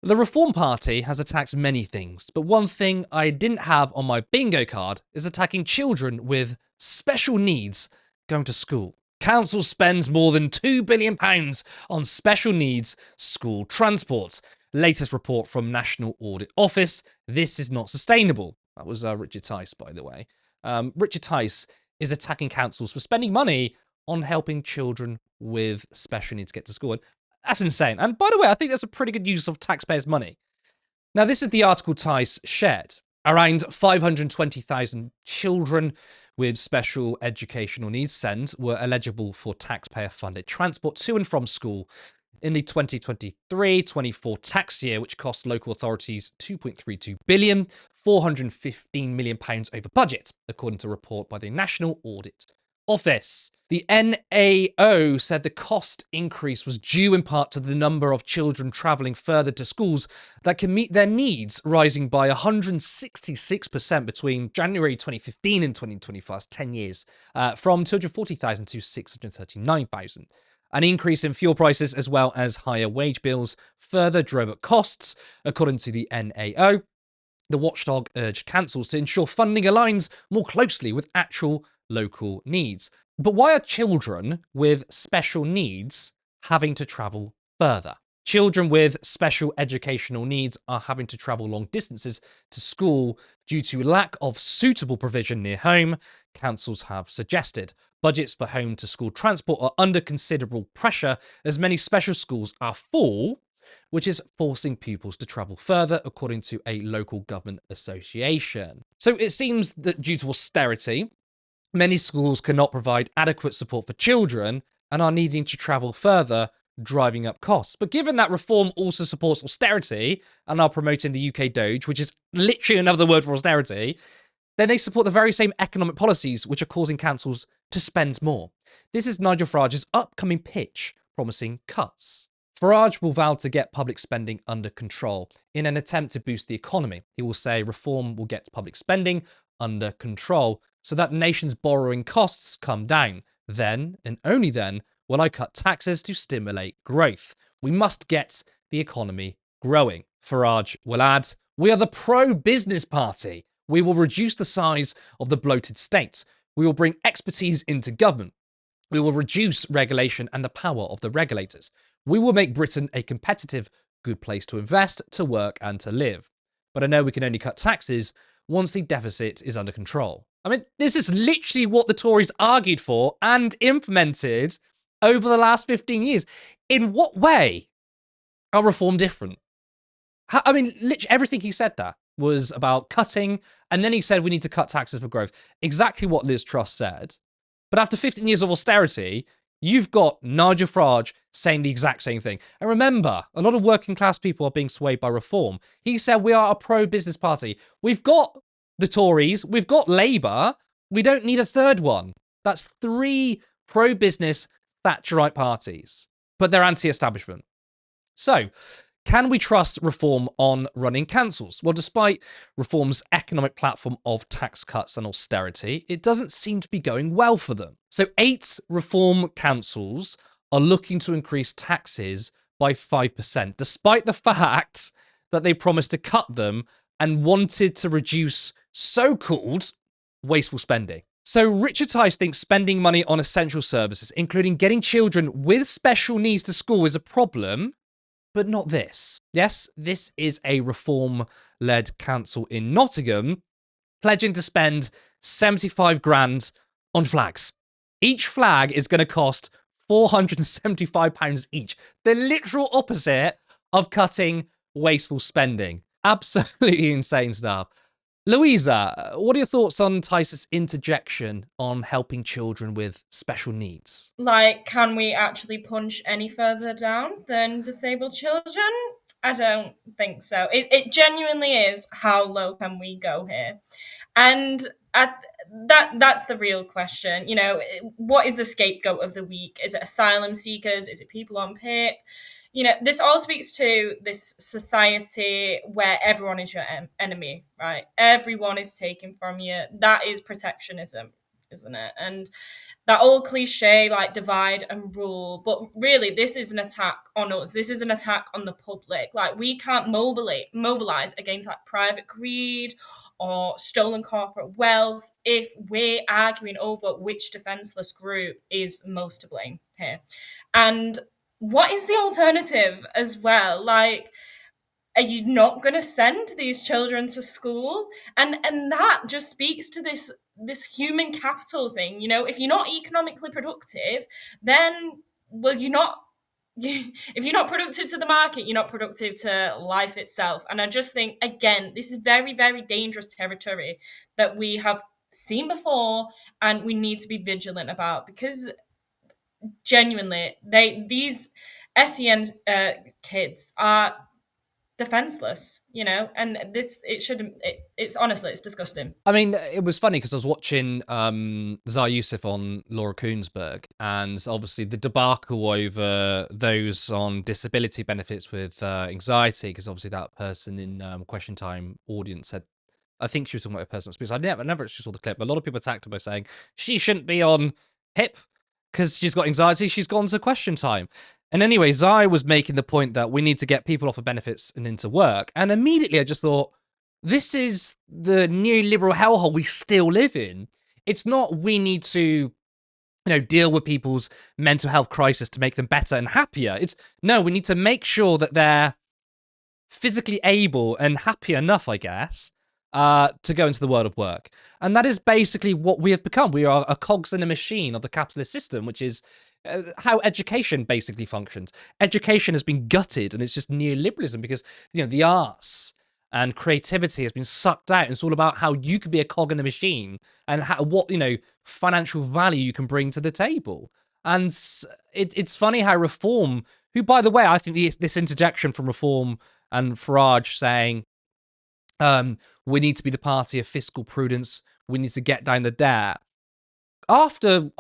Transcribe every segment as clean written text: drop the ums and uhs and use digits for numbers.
The Reform Party has attacked many things, but one thing I didn't have on my bingo card is attacking children with special needs going to school. Council spends more than £2 billion on special needs school transport. Latest report from National Audit Office, this is not sustainable. That was Richard Tice, by the way. Richard Tice is attacking councils for spending money on helping children with special needs get to school. And that's insane. And by the way, I think that's a pretty good use of taxpayers' money. Now, this is the article Tice shared. Around 520,000 children with special educational needs SEND were eligible for taxpayer-funded transport to and from school in the 2023-24 tax year, which cost local authorities £2.32 billion, £415 million over budget, according to a report by the National Audit Office. The NAO said the cost increase was due in part to the number of children travelling further to schools that can meet their needs, rising by 166% between January 2015 and 2025, 10 years, from 240,000 to 639,000. An increase in fuel prices as well as higher wage bills further drove up costs, according to the NAO. The watchdog urged councils to ensure funding aligns more closely with actual local needs. But why are children with special needs having to travel further? Children with special educational needs are having to travel long distances to school due to lack of suitable provision near home, councils have suggested. Budgets for home-to-school transport are under considerable pressure as many special schools are full, which is forcing pupils to travel further, according to a local government association. So it seems that due to austerity, many schools cannot provide adequate support for children and are needing to travel further, driving up costs. But given that Reform also supports austerity and are promoting the UK Doge, which is literally another word for austerity, then they support the very same economic policies which are causing councils to spend more. This is Nigel Farage's upcoming pitch promising cuts. Farage will vow to get public spending under control in an attempt to boost the economy. He will say reform will get public spending under control so that the nation's borrowing costs come down. Then, and only then, will I cut taxes to stimulate growth. We must get the economy growing. Farage will add, we are the pro-business party. We will reduce the size of the bloated state. We will bring expertise into government. We will reduce regulation and the power of the regulators. We will make Britain a competitive, good place to invest, to work, and to live. But I know we can only cut taxes once the deficit is under control. I mean, this is literally what the Tories argued for and implemented over the last 15 years. In what way are reform different? I mean, literally everything he said there was about cutting, and then he said we need to cut taxes for growth. Exactly what Liz Truss said. But after 15 years of austerity, you've got Nigel Farage saying the exact same thing. And remember, a lot of working class people are being swayed by reform. He said we are a pro-business party. We've got the Tories, we've got Labour, we don't need a third one. That's 3 pro-business Thatcherite parties, but they're anti-establishment. So, can we trust reform on running councils? Well, despite reform's economic platform of tax cuts and austerity, it doesn't seem to be going well for them. So 8 reform councils are looking to increase taxes by 5%, despite the fact that they promised to cut them and wanted to reduce so-called wasteful spending. So Richard Tice thinks spending money on essential services, including getting children with special needs to school, is a problem, but not this. Yes, this is a reform-led council in Nottingham pledging to spend 75 grand on flags. Each flag is going to cost £475 each. The literal opposite of cutting wasteful spending. Absolutely insane stuff. Louisa, what are your thoughts on Tice's interjection on helping children with special needs? Like, can we actually punch any further down than disabled children? I don't think so. It genuinely is, how low can we go here? And that's the real question. You know, what is the scapegoat of the week? Is it asylum seekers? Is it people on PIP? You know, this all speaks to this society where everyone is your enemy, right? Everyone is taken from you. That is protectionism. isn't it? And that old cliche like divide and rule, but really this is an attack on us. This is an attack on the public. Like we can't mobilize against like private greed or stolen corporate wealth if we're arguing over which defenseless group is most to blame here. And what is the alternative as well? Like, are you not going to send these children to school? And that just speaks to this human capital thing. You know, if you're not economically productive, then well, you're not. If you're not productive to the market, you're not productive to life itself. And I just think, again, this is very, very dangerous territory that we have seen before, and we need to be vigilant about, because genuinely, these SEN kids are defenseless, you know, and this it shouldn't. It's honestly, it's disgusting. I mean, it was funny because I was watching Zara Yusuf on Laura Kuenssberg, and obviously the debacle over those on disability benefits with anxiety, because obviously that person in Question Time audience said, I think she was talking about her personal experience. I never actually saw the clip, but a lot of people attacked her by saying she shouldn't be on HIP because she's got anxiety. She's gone to Question Time. And anyway, Zai was making the point that we need to get people off of benefits and into work. And immediately I just thought, this is the neoliberal hellhole we still live in. It's not we need to, deal with people's mental health crisis to make them better and happier. It's no, we need to make sure that they're physically able and happy enough, I guess, to go into the world of work. And that is basically what we have become. We are a cogs in a machine of the capitalist system, which is how education basically functions. Education has been gutted, and it's just neoliberalism because, the arts and creativity has been sucked out. And it's all about how you can be a cog in the machine and what financial value you can bring to the table. And it's funny how Reform, who, by the way, I think this interjection from Reform and Farage saying, we need to be the party of fiscal prudence, we need to get down the debt. After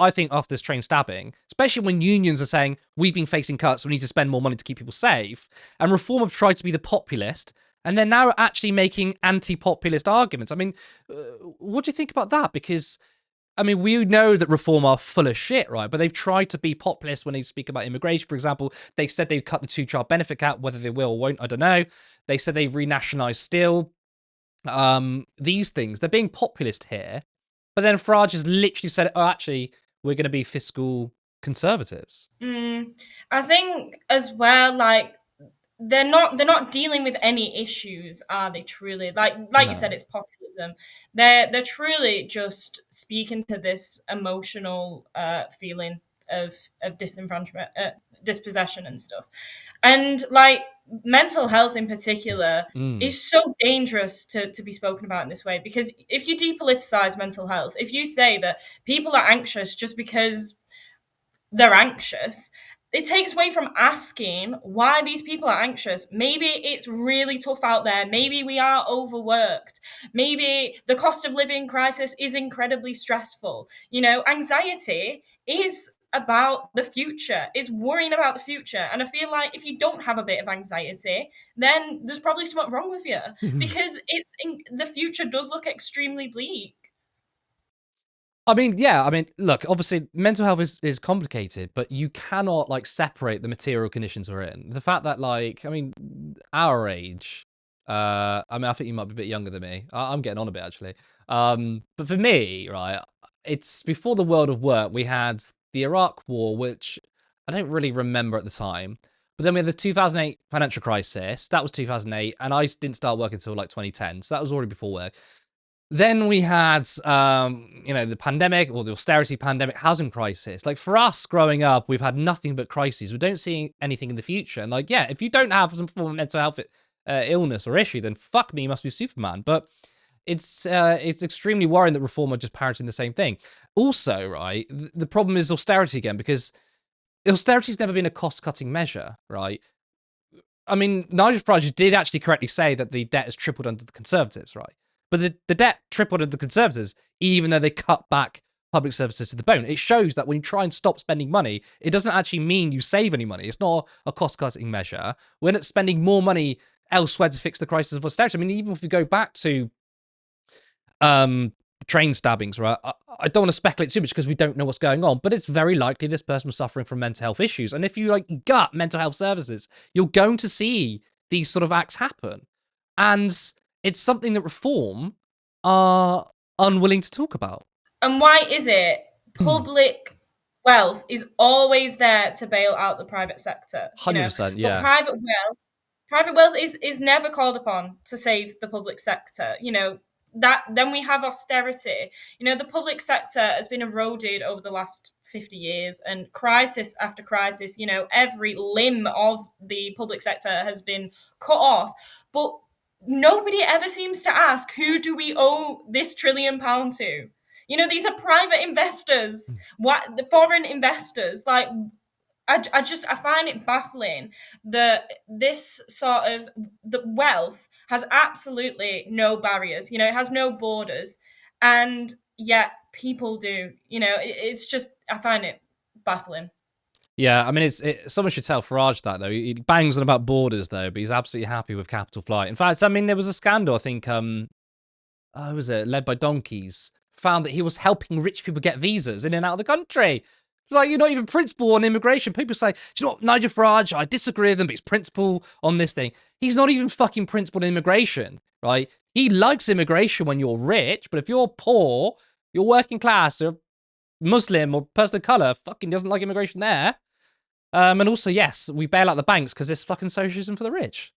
this train stabbing, especially when unions are saying, we've been facing cuts, we need to spend more money to keep people safe, and Reform have tried to be the populist, and they're now actually making anti-populist arguments. I mean, what do you think about that? Because, we know that Reform are full of shit, right? But they've tried to be populist when they speak about immigration, for example. They said they'd cut the 2-child benefit cap, whether they will or won't, I don't know. They said they've renationalised steel. These things, they're being populist here. But then Farage has literally said, oh, actually, we're going to be fiscal conservatives. I think as well, like, they're not dealing with any issues, are they? Truly, like no. You said, it's populism. They're truly just speaking to this emotional feeling of disenfranchisement, dispossession, and stuff. And like mental health in particular is so dangerous to be spoken about in this way, because if you depoliticize mental health, if you say that people are anxious just because they're anxious, it takes away from asking why these people are anxious. Maybe it's really tough out there. Maybe we are overworked. Maybe the cost of living crisis is incredibly stressful. Anxiety is about the future, is worrying about the future. And I feel like if you don't have a bit of anxiety, then there's probably something wrong with you, because the future does look extremely bleak. Look, obviously mental health is complicated, but you cannot separate the material conditions we're in. The fact that our age, I think you might be a bit younger than me. I'm getting on a bit actually. But for me, right, it's before the world of work, we had the Iraq War, which I don't really remember at the time. But then we had the 2008 financial crisis. That was 2008, and I didn't start work until 2010, so that was already before work. Then we had, the pandemic, or the austerity pandemic, housing crisis. For us growing up, we've had nothing but crises. We don't see anything in the future. And if you don't have some form of mental health illness or issue, then fuck me, you must be Superman. But it's extremely worrying that Reform are just parroting the same thing. Also, right, the problem is austerity again, because austerity's never been a cost-cutting measure, right? Nigel Farage did actually correctly say that the debt has tripled under the Conservatives, right? But the debt tripled under the Conservatives, even though they cut back public services to the bone. It shows that when you try and stop spending money, it doesn't actually mean you save any money. It's not a cost-cutting measure. We're not spending more money elsewhere to fix the crisis of austerity. Even if we go back to train stabbings, right? I don't want to speculate too much because we don't know what's going on, but it's very likely this person was suffering from mental health issues. And if you like gut mental health services, you're going to see these sort of acts happen. And it's something that Reform are unwilling to talk about. And why is it public wealth is always there to bail out the private sector, 100%, but yeah. private wealth is never called upon to save the public sector, that then we have austerity. The public sector has been eroded over the last 50 years, and crisis after crisis, every limb of the public sector has been cut off, but nobody ever seems to ask, who do we owe this £1 trillion to? These are private investors, the foreign investors. Like, I find it baffling that this sort of the wealth has absolutely no barriers. It has no borders, and yet people do. It's just, I find it baffling. Yeah, I mean, someone should tell Farage that, though. He bangs on about borders, though, but he's absolutely happy with capital flight. In fact, I mean, there was a scandal, I think, was it led by donkeys, found that he was helping rich people get visas in and out of the country. It's like, you're not even principal on immigration. People say, do you know what, Nigel Farage, I disagree with him, but he's principal on this thing. He's not even fucking principal in immigration, right? He likes immigration when you're rich, but if you're poor, you're working class, or Muslim, or person of colour, fucking doesn't like immigration there. And also, yes, we bail out the banks because it's fucking socialism for the rich.